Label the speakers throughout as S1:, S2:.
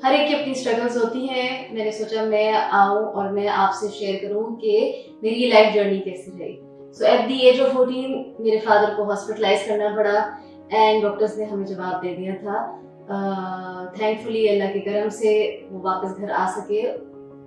S1: हर एक की अपनी स्ट्रगल्स होती हैं। मैंने सोचा मैं आऊँ और मैं आपसे शेयर करूँ कि मेरी लाइफ जर्नी कैसी रही। सो एट द एज ऑफ 14 मेरे फादर को हॉस्पिटलाइज करना पड़ा एंड डॉक्टर्स ने हमें जवाब दे दिया था। थैंकफुली अल्लाह के करम से वो वापस घर आ सके।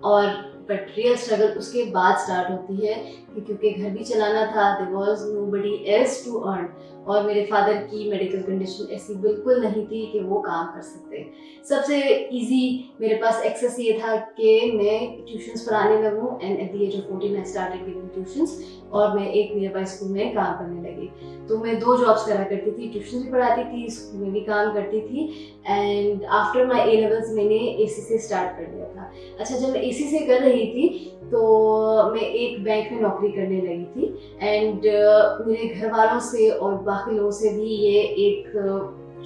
S1: और बट रियल स्ट्रगल उसके बाद स्टार्ट होती है कि क्योंकि घर भी चलाना था, there was nobody else to earn. और मेरे फादर की मेडिकल कंडीशन ऐसी बिल्कुल नहीं थी कि वो काम कर सकते। सबसे इजी मेरे पास एक्सेस ये था कि मैं ट्यूशन्स पढ़ाने लगूँ and at the age of 14 I started giving tuitions और मैं एक नियर बाय स्कूल में काम करने लगी। तो मैं 2 जॉब्स करा करती थी, ट्यूशन भी पढ़ाती थी, स्कूल में भी काम करती थी and after my A levels मैंने एसी से स्टार्ट कर दिया था। अच्छा, जब मैं एसी से कर रही थी तो मैं एक बैंक में नौकरी करने लगी थी एंड मेरे घर वालों से और बाकी लोगों से भी ये एक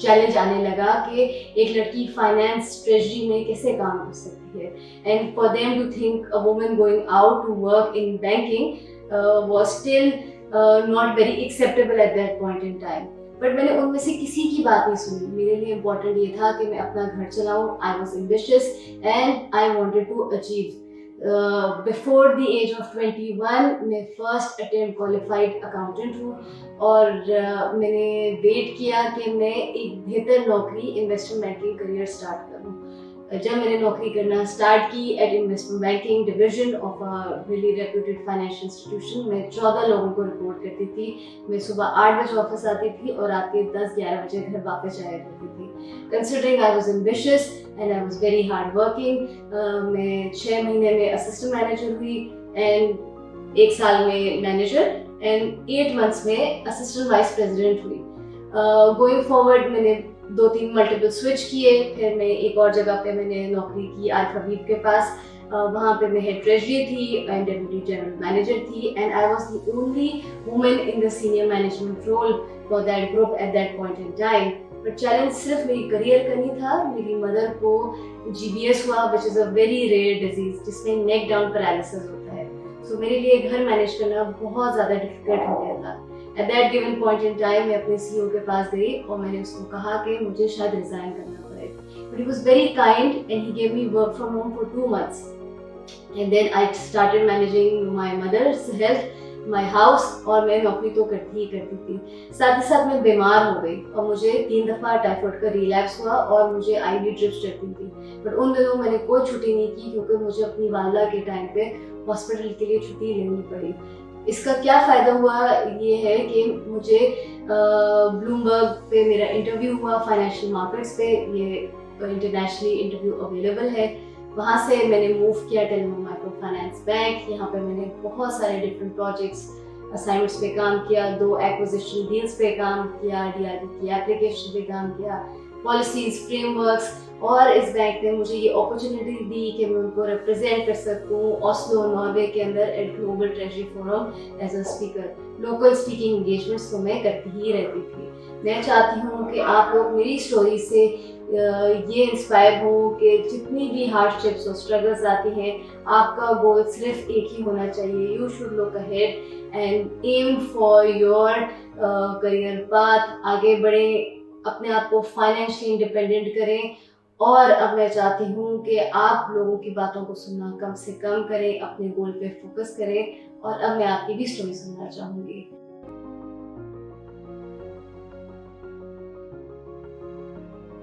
S1: चैलेंज आने लगा कि एक लड़की फाइनेंस ट्रेजरी में कैसे काम कर सकती है and for them to think a woman going out to work in banking was still not very acceptable at that point in time. But मैंने उनमें से किसी की बात नहीं सुनी। मेरे लिए इम्पोर्टेंट ये था कि मैं अपना घर चलाऊं। I was ambitious and I wanted to achieve. Before the age of 21 मैं फर्स्ट अटेम्प्ट क्वालिफाइड अकाउंटेंट हूँ और मैंने वेट किया कि मैं एक बेहतर नौकरी इन्वेस्टमेंट बैंकिंग करियर स्टार्ट करूँ। जब मैंने नौकरी करना स्टार्ट की at investment banking division of a really reputed financial institution, मैं 14 लोगों को रिपोर्ट करती थी। मैं सुबह 8 बजे ऑफिस आती थी और रात के 10-11 बजे घर वापस जाया करती थी। Considering I was ambitious and I was very hard working, मैं 6 महीने में असिस्टेंट मैनेजर हुई एंड 1 साल में मैनेजर एंड 8 मंथ्स में असिस्टेंट वाइस प्रेसिडेंट हुई। गोइंग फॉरवर्ड मैंने 2-3 मल्टीपल स्विच किए। फिर मैं एक और जगह पे मैंने नौकरी की अल्फाबीट के पास। वहाँ पे मैं हेड ट्रेजरी थी एंड डेप्यूटी जनरल मैनेजर थी and I was the only woman in the senior management role for that group at that point in time. But challenge सिर्फ मेरी करियर का नहीं था। मेरी मदर को GBS हुआ, which is a very rare disease जिसमें नेक डाउन पैरालिसिस होता है। सो मेरे लिए घर मैनेज करना बहुत ज़्यादा डिफिकल्ट हो गया था। At that given point in time मैं अपने CEO के पास गई और मैंने उसको कहा कि मुझे शायद रिजाइन करना पड़े। But he was very kind and he gave me work from home for 2 months and then I started managing my mother's health, my house. और मैं नौकरी तो करती ही करती थी। साथ ही साथ मैं बीमार हो गई और मुझे 3 दफ़ा टाइफाइड का रिलैप्स हुआ और मुझे IV ड्रिप्स चढ़ती थी। बट उन दिनों मैंने कोई छुट्टी नहीं की क्योंकि मुझे अपनी वालदा के टाइम पे हॉस्पिटल के लिए छुट्टी लेनी पड़ी। इसका क्या फ़ायदा हुआ ये है कि मुझे ब्लूमबर्ग पे मेरा इंटरव्यू हुआ, फाइनेंशियल मार्केट्स पे ये इंटरनेशनली इंटरव्यू अवेलेबल है। वहाँ से मैंने मूव किया टेलीनॉर माइक्रो फाइनेंस बैंक। यहाँ पे मैंने बहुत सारे डिफरेंट प्रोजेक्ट्स असाइनमेंट्स पे काम किया, 2 एक्विजिशन डील्स पे काम किया, DRB की एप्लीकेशन पे काम किया, पॉलिसीज फ्रेमवर्क्स। और इस बैंक ने मुझे ये अपॉर्चुनिटी दी कि मैं उनको रिप्रेजेंट कर सकूँ ऑस्लो नॉर्वे के अंदर at global treasury forum as a speaker. Local speaking engagements तो मैं करती ही रहती थी। मैं चाहती हूँ कि आप लोग मेरी स्टोरी से ये इंस्पायर हो कि जितनी भी हार्डशिप्स और स्ट्रगल्स आती हैं, आपका गोल सिर्फ एक ही होना चाहिए। You should look ahead and aim for your career path. आगे बढ़ें, अपने आप को फाइनेंशियली इंडिपेंडेंट करें। और अब मैं चाहती हूँ कि आप लोगों की बातों को सुनना कम से कम करें, अपने गोल पे फोकस करें। और अब मैं आपकी भी स्टोरी सुनना चाहूँगी।